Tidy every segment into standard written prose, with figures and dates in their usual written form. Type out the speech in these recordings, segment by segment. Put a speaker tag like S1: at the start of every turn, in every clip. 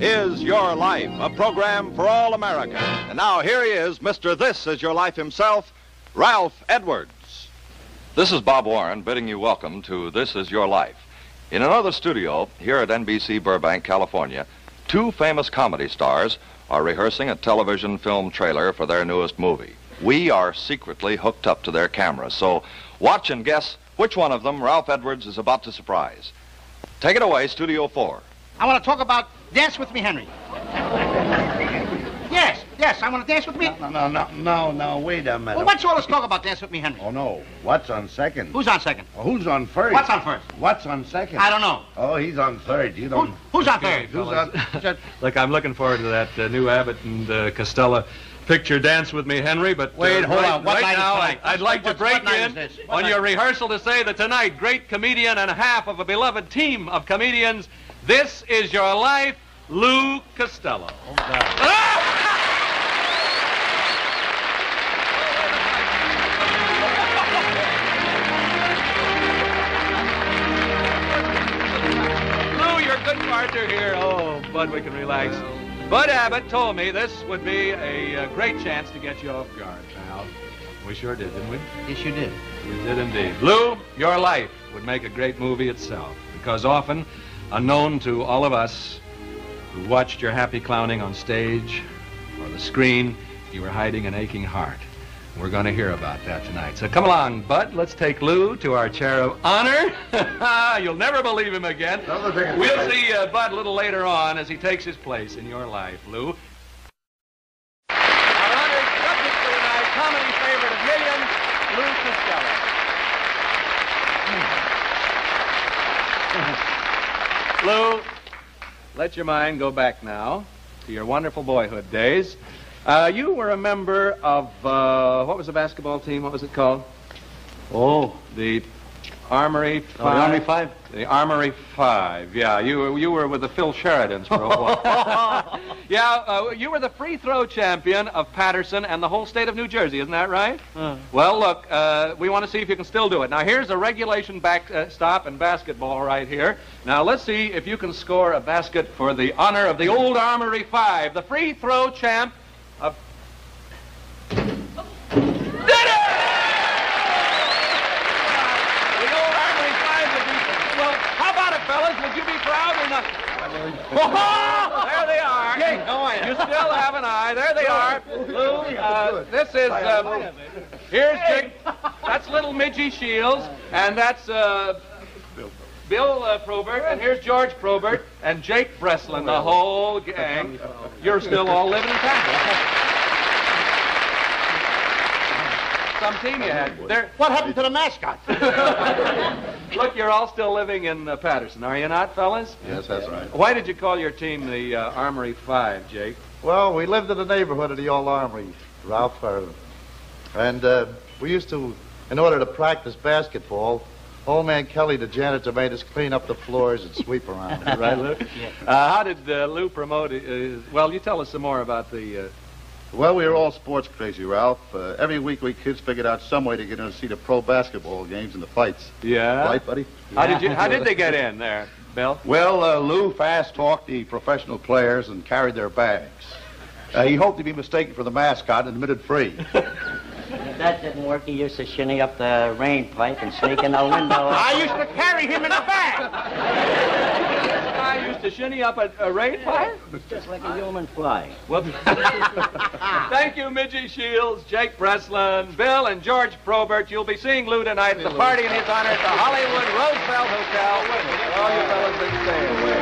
S1: is Your Life, a program for all Americans. And now here he is, Mr. This Is Your Life himself, Ralph Edwards.
S2: This is Bob Warren bidding you welcome to This Is Your Life. In another studio here at NBC Burbank, California, two famous comedy stars are rehearsing a television film trailer for their newest movie. We are secretly hooked up to their cameras, so watch and guess which one of them Ralph Edwards is about to surprise. Take it away, Studio 4.
S3: I want to talk about Dance With Me, Henry. Yes, I want to dance with me.
S4: No, wait a minute.
S3: Well, what's all this talk about Dance With Me, Henry?
S4: Oh, no. What's on second?
S3: Who's on second?
S4: Oh, who's on first?
S3: What's on first?
S4: What's on second?
S3: I don't know.
S4: Oh, he's on third. You don't...
S3: Who's on third?
S4: Who's on...
S5: Look, I'm looking forward to that new Abbott and Costello picture, Dance With Me, Henry, but...
S3: Wait, hold on. What
S5: right
S3: night
S5: now,
S3: is tonight?
S5: I'd like to break in on your rehearsal to say that tonight, great comedian and half of a beloved team of comedians, this is your life, Lou Costello. Lou, you're a good partner here. Oh, Bud, we can relax. Bud Abbott told me this would be a great chance to get you off guard, pal. We sure did, didn't we?
S3: Yes, you did.
S5: We did indeed. Lou, your life would make a great movie itself, because often, unknown to all of us who watched your happy clowning on stage or the screen, you were hiding an aching heart. We're going to hear about that tonight. So come along, Bud. Let's take Lou to our chair of honor. You'll never believe him again. We'll see Bud a little later on as he takes his place in your life, Lou. Our honored subject for tonight, comedy favorite of millions, Lou Costello. Lou, let your mind go back now to your wonderful boyhood days. You were a member of, what was the basketball team? What was it called? Oh, the Armory Five.
S3: Oh, the Armory Five?
S5: The Armory Five, yeah. You were with the Phil Sheridans for a while. Yeah, you were the free throw champion of Patterson and the whole state of New Jersey, isn't that right? Well, look, we want to see if you can still do it. Now, here's a regulation backstop in basketball right here. Now, let's see if you can score a basket for the honor of the old Armory Five, the free throw champ of... Did it! The old Armory Five would be... Well, how about it, fellas? Would you be proud or not? Oh, there they are. You still have an eye. There they are. Lou, this is... here's Jake. That's little Midgie Shields, and that's... Bill Probert, and here's George Probert, and Jake Breslin, the whole gang. You're still all living in Tampa. Some team you had.
S3: What happened to the mascot?
S5: Look, you're all still living in Patterson, are you not, fellas?
S4: Yes, that's right.
S5: Why did you call your team the Armory Five, Jake?
S6: Well, we lived in the neighborhood of the old armory, Ralph. And we used to, in order to practice basketball, old man Kelly, the janitor, made us clean up the floors and sweep around.
S5: Right, Lou? Yeah. How did Lou promote it? Well, you tell us some more about the...
S7: Well, we were all sports crazy, Ralph. Every week we kids figured out some way to get in to see the pro basketball games and the fights.
S5: Yeah?
S7: Right, buddy?
S5: How did they get in there, Bill?
S7: Well, Lou fast-talked the professional players and carried their bags. He hoped to be mistaken for the mascot and admitted free.
S8: If that didn't work, he used to shinny up the rain pipe and sneak in the window.
S3: I used to carry him in a bag.
S5: I used to shinny up a rain pipe?
S8: Just like a human fly.
S5: Well, thank you, Midgie Shields, Jake Breslin, Bill, and George Probert. You'll be seeing Lou tonight at the party in his honor at the Hollywood Roosevelt Hotel. All you fellas that stay away.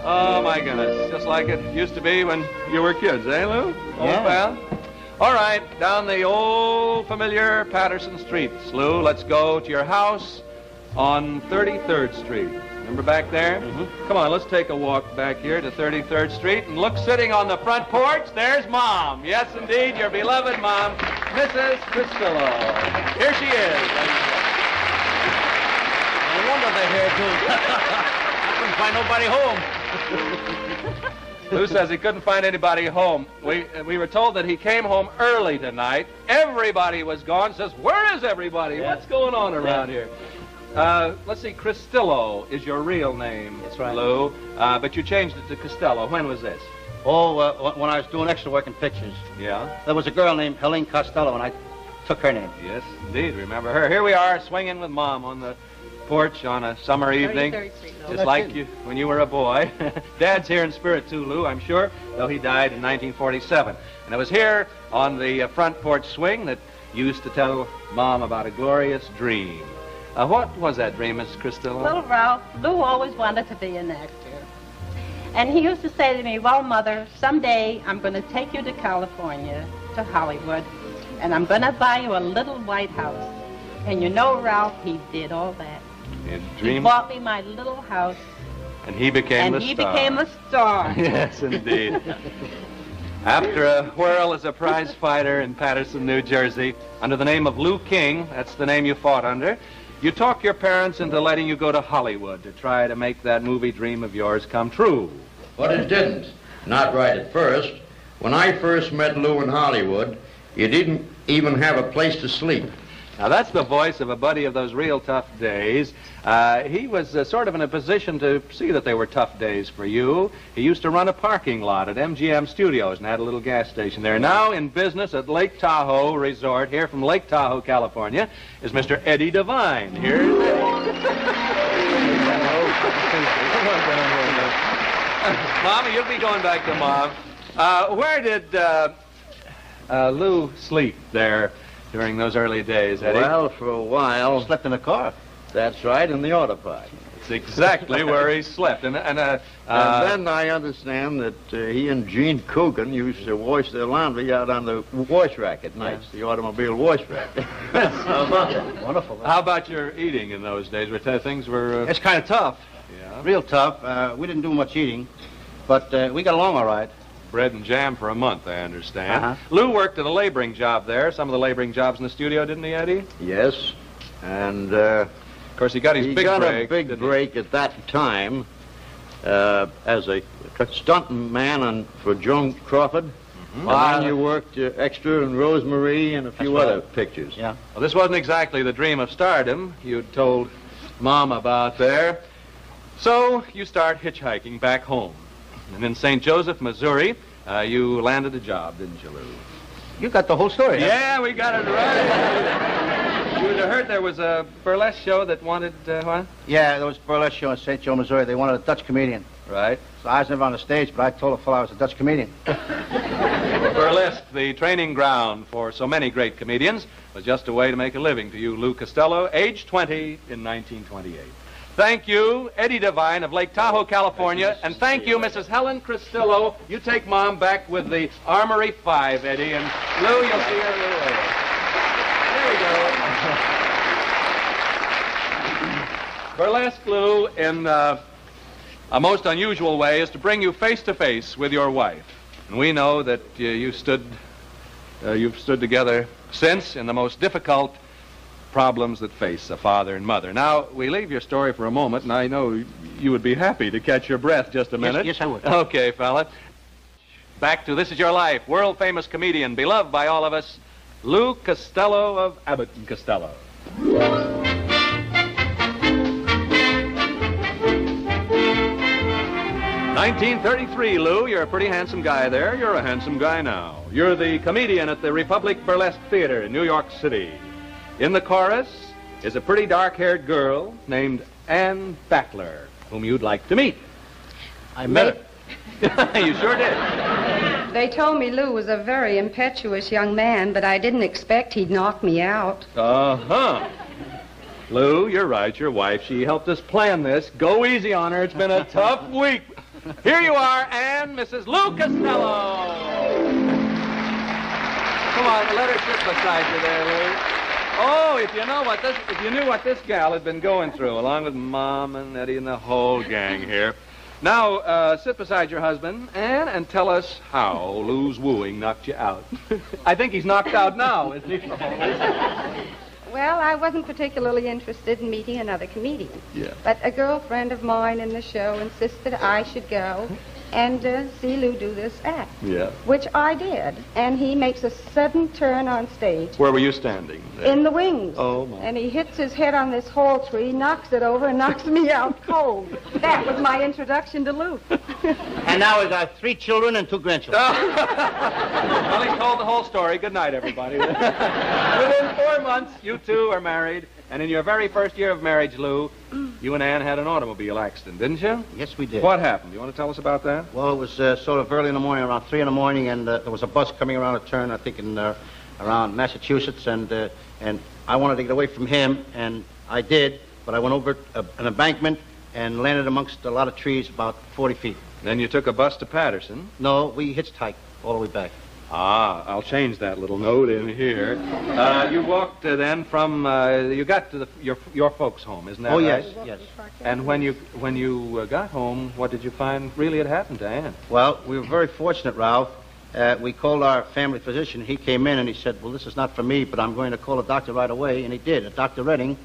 S5: Oh, my goodness. Just like it used to be when you were kids, eh, Lou? Old pal? All right, down the old familiar Patterson streets, Lou. Let's go to your house on 33rd Street. Remember back there? Mm-hmm. Come on, let's take a walk back here to 33rd Street and look, sitting on the front porch, there's Mom. Yes, indeed, your beloved Mom, Mrs. Costello. Here she is.
S3: No wonder they're here, too. I couldn't find nobody home.
S5: Lou says he couldn't find anybody home. We were told that he came home early tonight. Everybody was gone. Says, where is everybody? What's going on around here? Let's see, Costello is your real name.
S3: That's right.
S5: Lou. But you changed it to Costello. When was this?
S3: Oh, when I was doing extra work in pictures.
S5: Yeah?
S3: There was a girl named Helene Costello, and I took her name.
S5: Yes, indeed. Remember her. Here we are, swinging with Mom on the porch on a summer evening.
S9: 33rd Street, Lou.
S5: Just like you when you were a boy. Dad's here in spirit, too, Lou, I'm sure, though he died in 1947. And it was here on the front porch swing that you used to tell Mom about a glorious dream. What was that dream, Miss Costello?
S9: Little Ralph, Lou always wanted to be an actor. And he used to say to me, well, Mother, someday I'm going to take you to California, to Hollywood, and I'm going to buy you a little white house. And you know, Ralph, he did all that. He bought me my little house.
S5: And he became the star.
S9: And he became a star.
S5: Yes, indeed. After a whirl as a prize fighter in Patterson, New Jersey, under the name of Lou King, that's the name you fought under, you talked your parents into letting you go to Hollywood to try to make that movie dream of yours come true.
S10: But it didn't. Not right at first. When I first met Lou in Hollywood, you didn't even have a place to sleep.
S5: Now, that's the voice of a buddy of those real tough days. He was sort of in a position to see that they were tough days for you. He used to run a parking lot at MGM Studios and had a little gas station there. Now in business at Lake Tahoe Resort, here from Lake Tahoe, California, is Mr. Eddie Devine. Here's Mama, you'll be going back to Mom. Where did Lou sleep there during those early days, Eddie?
S10: Well, for a while.
S3: Slept in the car.
S10: That's right, in the auto park.
S5: It's exactly where he slept. And
S10: then I understand that he and Gene Coogan used to wash their laundry out on the wash rack at night, the automobile wash rack. How about it?
S3: Wonderful.
S5: How about your eating in those days? Things were...
S3: It's kind of tough.
S5: Yeah.
S3: Real tough. We didn't do much eating, but we got along all right.
S5: Bread and jam for a month, I understand. Lou worked at a laboring job there, some of the laboring jobs in the studio, didn't he, Eddie?
S10: Yes, and
S5: of course, he got his big break.
S10: a big break at that time as a stunt man for Joan Crawford. And then you worked extra in Rosemary and a few other pictures.
S3: Yeah.
S5: Well, this wasn't exactly the dream of stardom you'd told Mom about there. So you start hitchhiking back home. And in St. Joseph, Missouri, you landed a job, didn't you, Lou?
S3: You got the whole story.
S5: Yeah, we got it right. You would have heard there was a burlesque show that wanted, what?
S3: Yeah, there was a burlesque show in St. Joe, Missouri. They wanted a Dutch comedian.
S5: Right.
S3: So I was never on the stage, but I told the fellow I was a Dutch comedian.
S5: Burlesque, the training ground for so many great comedians, was just a way to make a living to you, Lou Costello, age 20 in 1928. Thank you, Eddie Devine of Lake Tahoe, California, and thank you, Mrs. Helen Costello. You take Mom back with the Armory 5, Eddie, and Lou, you'll see her a little later. There we go. Burlesque, Lou, in a most unusual way, is to bring you face to face with your wife. And we know that you've stood together since in the most difficult problems that face a father and mother. Now, we leave your story for a moment, and I know you would be happy to catch your breath just a minute.
S3: Yes, I would.
S5: Okay, fella. Back to This Is Your Life, world-famous comedian, beloved by all of us, Lou Costello of Abbott and Costello. 1933, Lou. You're a pretty handsome guy there. You're a handsome guy now. You're the comedian at the Republic Burlesque Theater in New York City. In the chorus is a pretty dark-haired girl named Ann Backler, whom you'd like to meet.
S3: I met her.
S5: You sure did.
S11: They told me Lou was a very impetuous young man, but I didn't expect he'd knock me out.
S5: Uh-huh. Lou, you're right. Your wife, she helped us plan this. Go easy on her. It's been a tough week. Here you are, Ann, Mrs. Lou Costello. Come on, let her sit beside you there, Lou. Oh, if you knew what this gal had been going through, along with Mom and Eddie and the whole gang here. Now, sit beside your husband, Ann, and tell us how Lou's wooing knocked you out. I think he's knocked out now, isn't he?
S11: Well, I wasn't particularly interested in meeting another comedian.
S5: Yeah.
S11: But a girlfriend of mine in the show insisted I should go. and see Lou do this act,
S5: Yeah.
S11: which I did. And he makes a sudden turn on stage.
S5: Where were you standing?
S11: In the wings.
S5: Oh, my.
S11: And he hits his head on this hall tree, knocks it over, and knocks me out cold. That was my introduction to Lou.
S8: And now we've got 3 children and 2 grandchildren.
S5: Well, he's told the whole story. Good night, everybody. Within 4 months, you two are married. And in your very first year of marriage, Lou, you and Ann had an automobile accident, didn't you?
S10: Yes, we did.
S5: What happened? Do you want to tell us about that?
S10: Well, it was sort of early in the morning, around 3 in the morning, and there was a bus coming around a turn, I think, in around Massachusetts, and I wanted to get away from him, and I did, but I went over an embankment and landed amongst a lot of trees about 40 feet.
S5: Then you took a bus to Patterson.
S10: No, we hitchhiked all the way back.
S5: Ah, I'll change that little note in here. You walked then from, you got to your folks' home, isn't that
S10: Oh,
S5: right?
S10: yes, yes.
S5: And when you got home, what did you find really had happened to Ann?
S10: Well, we were very fortunate, Ralph. We called our family physician. He came in and he said, well, this is not for me, but I'm going to call a doctor right away. And he did, a Dr. Redding,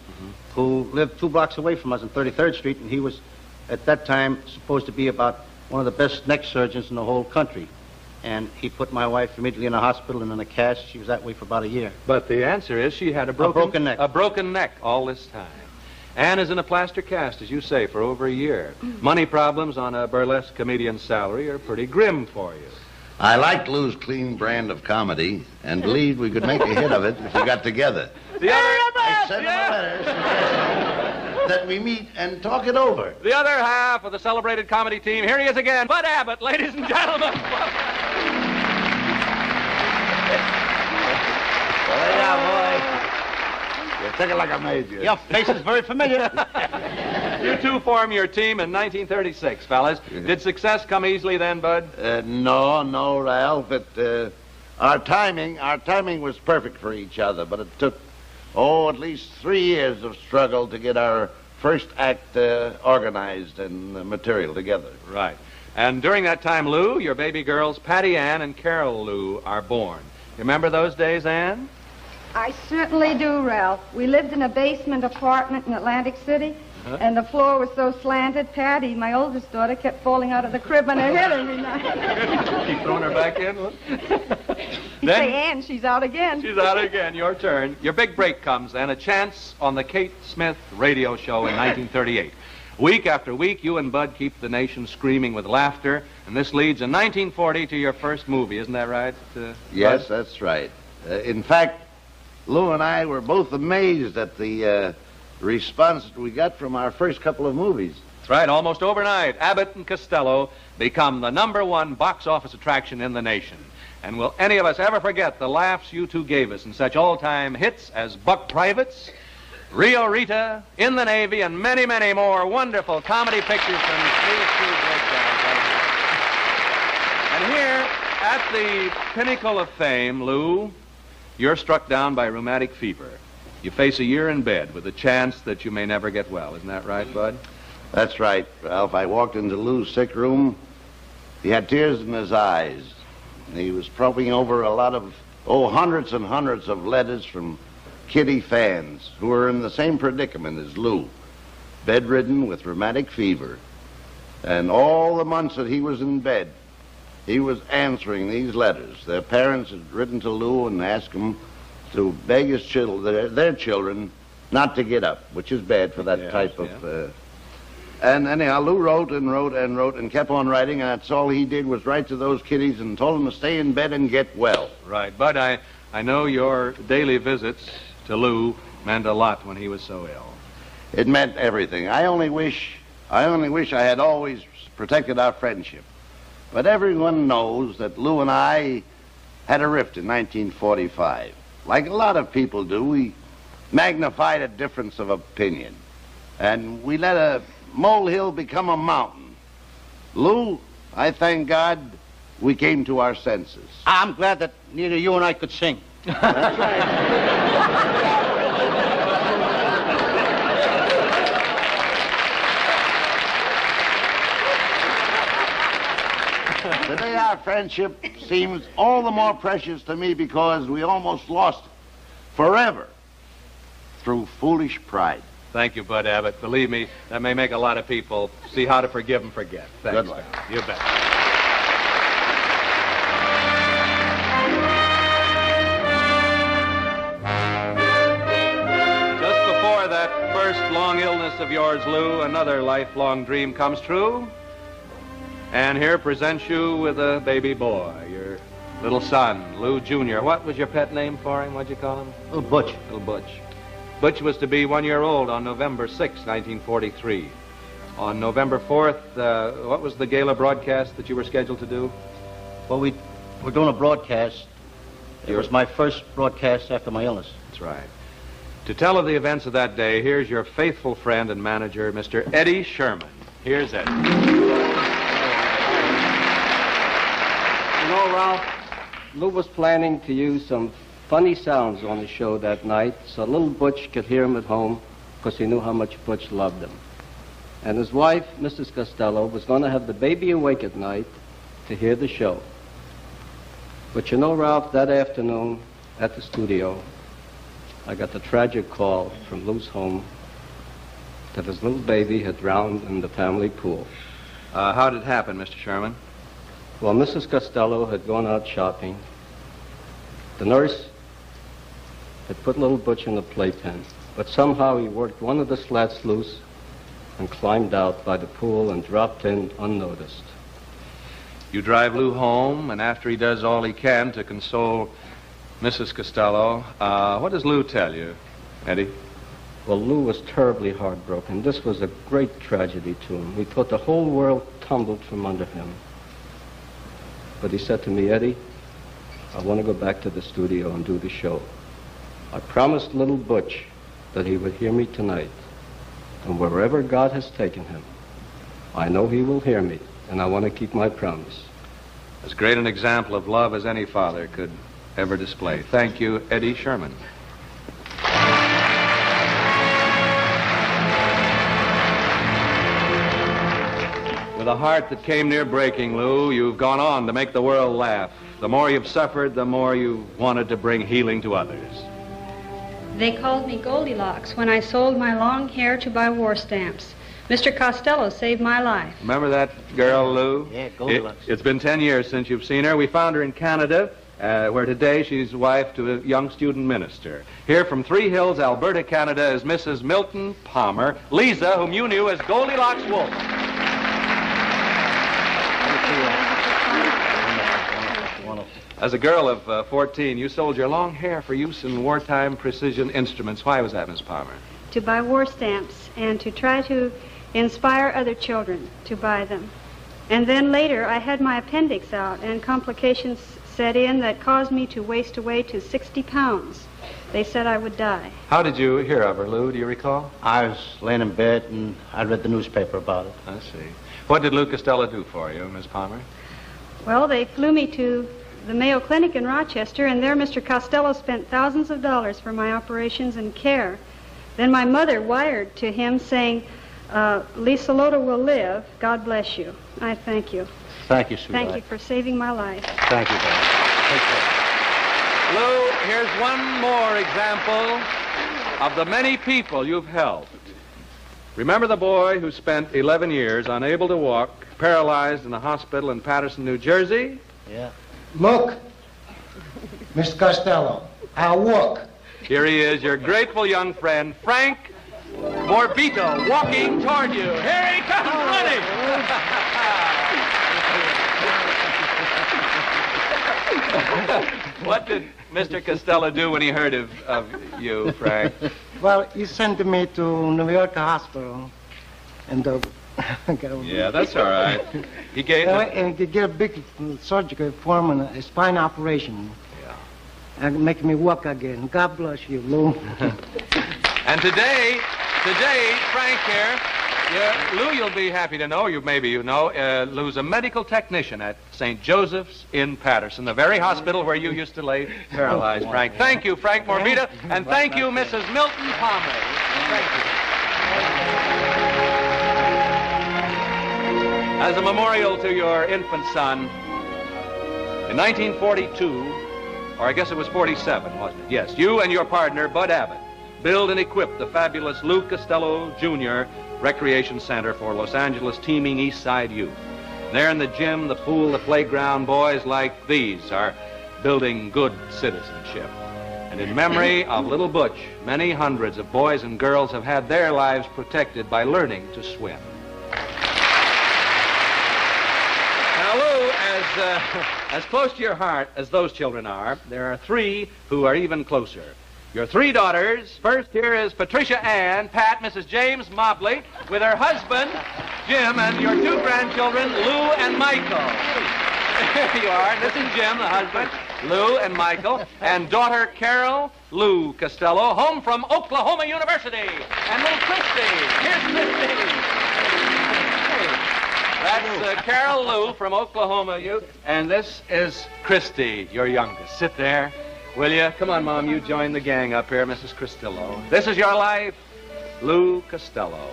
S10: who lived 2 blocks away from us on 33rd Street, and he was, at that time, supposed to be about one of the best neck surgeons in the whole country. And he put my wife immediately in a hospital and in a cast. She was that way for about a year.
S5: But the answer is she had a broken
S10: neck.
S5: A broken neck all this time. Ann is in a plaster cast, as you say, for over a year. Money problems on a burlesque comedian's salary are pretty grim for you.
S4: I liked Lou's clean brand of comedy and believed we could make a hit of it if we got together.
S5: The other,
S4: I sent him a letter suggesting that we meet and talk it over.
S5: the other half of the celebrated comedy team, here he is again, Bud Abbott, ladies and gentlemen.
S4: Lay down, boy. You took it like I made you.
S10: Your face is very familiar.
S5: You two formed your team in 1936, fellas. Did success come easily then, Bud?
S4: No, Ralph. Our timing was perfect for each other, but it took, at least 3 years of struggle to get our first act organized and material together.
S5: Right. And during that time, Lou, your baby girls, Patty Ann and Carol Lou, are born. You remember those days, Ann?
S11: I certainly do, Ralph. We lived in a basement apartment in Atlantic City, and the floor was so slanted, Patty, my oldest daughter, kept falling out of the crib on her head every night.
S5: Keep throwing her back in?
S11: You say, Ann, she's out again.
S5: She's out again. Your turn. Your big break comes then, a chance on the Kate Smith radio show in 1938. Week after week, you and Bud keep the nation screaming with laughter, and this leads in 1940 to your first movie. Isn't that right,
S4: Yes,
S5: Bud?
S4: that's right. In fact, Lou and I were both amazed at the response that we got from our first couple of movies.
S5: That's right. Almost overnight, Abbott and Costello become the #1 box office attraction in the nation. And will any of us ever forget the laughs you two gave us in such all-time hits as Buck Privates, Rio Rita, In the Navy, and many, many more wonderful comedy pictures from Steve Breakdowns right here. And here, at the pinnacle of fame, Lou, you're struck down by rheumatic fever. You face a year in bed with a chance that you may never get well. Isn't that right, Bud?
S4: That's right, Ralph. I walked into Lou's sick room. He had tears in his eyes. He was probing over a lot of, hundreds and hundreds of letters from Kitty fans who were in the same predicament as Lou, bedridden with rheumatic fever. And all the months that he was in bed, he was answering these letters. Their parents had written to Lou and asked him to beg his children, their children, not to get up, which is bad for that type of... And anyhow, Lou wrote and wrote and wrote and kept on writing, and that's all he did was write to those kiddies and told them to stay in bed and get well.
S5: Right. Bud, I know your daily visits to Lou meant a lot when he was so ill.
S4: It meant everything. I only wish I had always protected our friendship. But everyone knows that Lou and I had a rift in 1945. Like a lot of people do, we magnified a difference of opinion. And we let a molehill become a mountain. Lou, I thank God we came to our senses.
S10: I'm glad that neither you and I could sing.
S4: That's right. Today our friendship seems all the more precious to me because we almost lost it forever through foolish pride.
S5: Thank you, Bud Abbott. Believe me, that may make a lot of people see how to forgive and forget. Thanks,
S4: Good luck.
S5: pal. You bet. Just before that first long illness of yours, Lou, another lifelong dream comes true. And here presents you with a baby boy, your little son, Lou Jr. What was your pet name for him? What'd you call him?
S10: Little Butch.
S5: Little Butch. Butch was to be 1 year old on November 6, 1943. On November 4th, what was the gala broadcast that you were scheduled to do?
S10: Well, we're doing a broadcast. It was my first broadcast after my illness.
S5: That's right. To tell of the events of that day, here's your faithful friend and manager, Mr. Eddie Sherman. Here's Eddie.
S12: You know, Ralph, Lou was planning to use some funny sounds on the show that night so little Butch could hear him at home because he knew how much Butch loved him. And his wife, Mrs. Costello, was going to have the baby awake at night to hear the show. But you know, Ralph, that afternoon at the studio, I got the tragic call from Lou's home that his little baby had drowned in the family pool.
S5: How did it happen, Mr. Sherman?
S12: Well, Mrs. Costello had gone out shopping. The nurse had put little Butch in the playpen, but somehow he worked one of the slats loose and climbed out by the pool and dropped in unnoticed.
S5: You drive Lou home, and after he does all he can to console Mrs. Costello, what does Lou tell you, Eddie?
S12: Well, Lou was terribly heartbroken. This was a great tragedy to him. He thought the whole world tumbled from under him. But he said to me, Eddie, I want to go back to the studio and do the show. I promised little Butch that he would hear me tonight. And wherever God has taken him, I know he will hear me, and I want to keep my promise.
S5: As great an example of love as any father could ever display. Thank you, Eddie Sherman. With a heart that came near breaking, Lou, you've gone on to make the world laugh. The more you've suffered, the more you've wanted to bring healing to others.
S13: They called me Goldilocks when I sold my long hair to buy war stamps. Mr. Costello saved my life.
S5: Remember that girl, Lou?
S10: Yeah, Goldilocks.
S5: It's been 10 years since you've seen her. We found her in Canada, where today she's wife to a young student minister. Here from Three Hills, Alberta, Canada, is Mrs. Milton Palmer, Lisa, whom you knew as Goldilocks Wolf. As a girl of 14, you sold your long hair for use in wartime precision instruments. Why was that, Miss Palmer?
S13: To buy war stamps and to try to inspire other children to buy them. And then later I had my appendix out and complications set in that caused me to waste away to 60 pounds. They said I would die.
S5: How did you hear of her, Lou? Do you recall?
S10: I was laying in bed and I read the newspaper about it.
S5: I see. What did Lou Costello do for you, Miss Palmer?
S13: Well, they flew me to the Mayo Clinic in Rochester, and there Mr. Costello spent thousands of dollars for my operations and care. Then my mother wired to him saying, Lisa Loda will live. God bless you. I thank you.
S10: Thank you, sweetheart.
S13: Thank you for saving my life.
S10: Thank you, darling. Take care.
S5: Lou, here's one more example of the many people you've helped. Remember the boy who spent 11 years unable to walk, paralyzed in a hospital in Paterson, New Jersey?
S10: Yeah.
S14: Look, Mr. Costello, I'll walk.
S5: Here he is, your grateful young friend, Frank Morbito, walking toward you. Here he comes running. What did Mr. Costello do when he heard of you, Frank?
S14: Well, he sent me to New York Hospital, and
S5: Yeah, that's all right. He gave
S14: and they did a big surgical form and a spine operation.
S5: Yeah.
S14: And make me walk again. God bless you, Lou.
S5: And today, Frank here, Lou, you'll be happy to know, maybe you know, Lou's a medical technician at St. Joseph's in Paterson, the very hospital where you used to lay paralyzed, Frank. Thank you, Frank Morbita, and thank you, Mrs. Milton Palmer. Thank you. As a memorial to your infant son, in 1942, or I guess it was 47, wasn't it? Yes, you and your partner, Bud Abbott, build and equip the fabulous Lou Costello Jr. Recreation Center for Los Angeles' teeming East Side youth. There in the gym, the pool, the playground, boys like these are building good citizenship. And in memory of little Butch, many hundreds of boys and girls have had their lives protected by learning to swim. Now, Lou, as close to your heart as those children are, there are three who are even closer. Your three daughters. First, here is Patricia Ann, Pat, Mrs. James Mobley, with her husband, Jim, and your two grandchildren, Lou and Michael. There you are. This is Jim, the husband, Lou and Michael, and daughter Carol Lou Costello, home from Oklahoma University. And little Christy. Here's Christy. That's Carol Lou from Oklahoma, and this is Christy, your youngest. Sit there, will you? Come on, Mom, you join the gang up here, Mrs. Costello. This is your life, Lou Costello.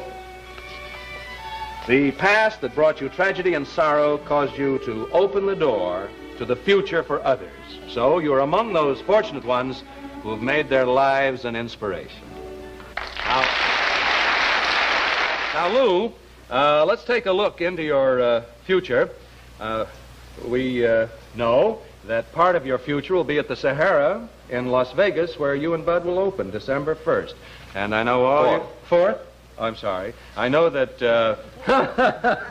S5: The past that brought you tragedy and sorrow caused you to open the door to the future for others. So you're among those fortunate ones who have made their lives an inspiration. Now Lou, let's take a look into your future. We know that part of your future will be at the Sahara in Las Vegas, where you and Bud will open December 1st. And I know all... Fourth? Oh, I'm sorry. I know that...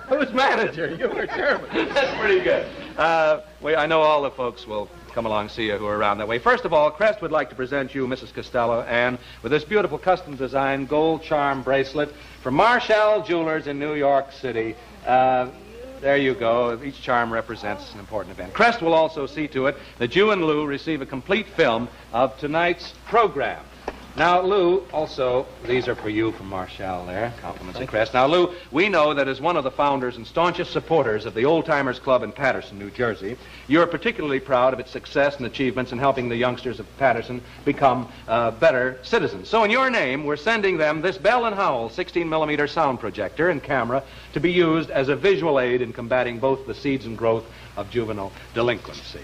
S5: Who's manager? You were chairman. That's pretty good. I know all the folks will come along and see you who are around that way. First of all, Crest would like to present you, Mrs. Costello, and with this beautiful custom-designed gold charm bracelet from Marshall Jewelers in New York City. There you go. Each charm represents an important event. Crest will also see to it that you and Lou receive a complete film of tonight's program. Now, Lou, also, these are for you from Marshall there. Compliments of Crest. Now, Lou, we know that as one of the founders and staunchest supporters of the Old Timers Club in Paterson, New Jersey, you're particularly proud of its success and achievements in helping the youngsters of Paterson become better citizens. So in your name, we're sending them this Bell & Howell 16mm sound projector and camera to be used as a visual aid in combating both the seeds and growth of juvenile delinquency.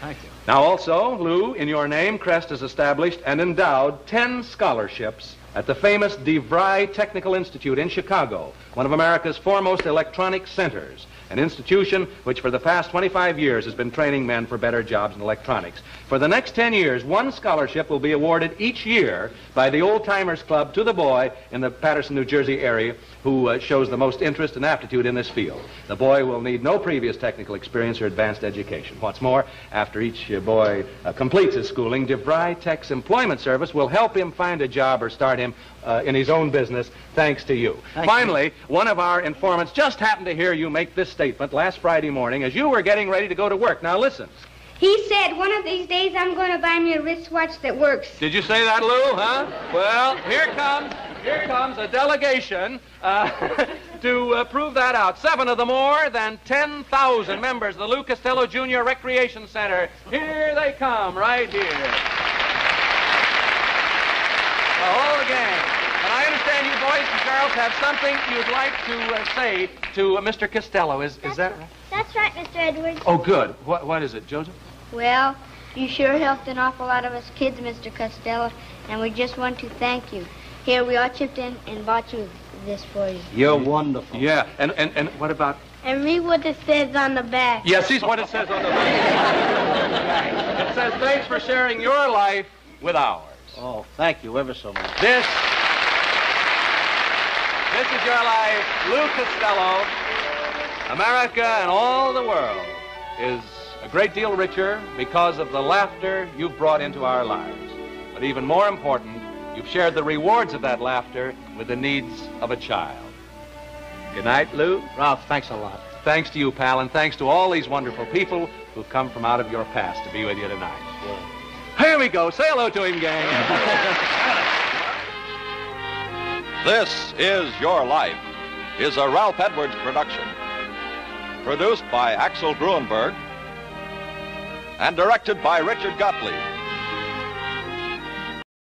S10: Thank you.
S5: Now also, Lou, in your name, Crest has established and endowed 10 scholarships at the famous DeVry Technical Institute in Chicago, one of America's foremost electronic centers, an institution which for the past 25 years has been training men for better jobs in electronics. For the next 10 years, one scholarship will be awarded each year by the Old Timers Club to the boy in the Paterson, New Jersey area who shows the most interest and aptitude in this field. The boy will need no previous technical experience or advanced education. What's more, after each boy completes his schooling, DeVry Tech's employment service will help him find a job or start him in his own business, thanks to you. Finally, one of our informants just happened to hear you make this statement last Friday morning as you were getting ready to go to work. Now listen.
S15: He said, one of these days I'm going to buy me a wristwatch that works.
S5: Did you say that, Lou, huh? Well, here comes a delegation to prove that out. 7 of the more than 10,000 members of the Lou Costello Jr. Recreation Center. Here they come, right here. The whole gang. And I understand you boys and girls have something you'd like to say to Mr. Costello. Is that right?
S15: That's right, Mr. Edwards.
S5: Oh, good. What is it, Joseph?
S15: Well, you sure helped an awful lot of us kids, Mr. Costello, and we just want to thank you. Here, we all chipped in and bought you this for you.
S10: You're wonderful.
S5: Yeah, and what about...
S15: And read what it says on the back.
S5: Yes, see what it says on the back. It says, thanks for sharing your life with ours.
S10: Oh, thank you ever so much.
S5: This is your life, Lou Costello. America and all the world is a great deal richer because of the laughter you've brought into our lives. But even more important, you've shared the rewards of that laughter with the needs of a child. Good night, Lou.
S10: Ralph, thanks a lot.
S5: Thanks to you, pal, and thanks to all these wonderful people who've come from out of your past to be with you tonight. Yeah. Here we go. Say hello to him, gang.
S1: This Is Your Life is a Ralph Edwards production. Produced by Axel Gruenberg and directed by Richard Gottlieb.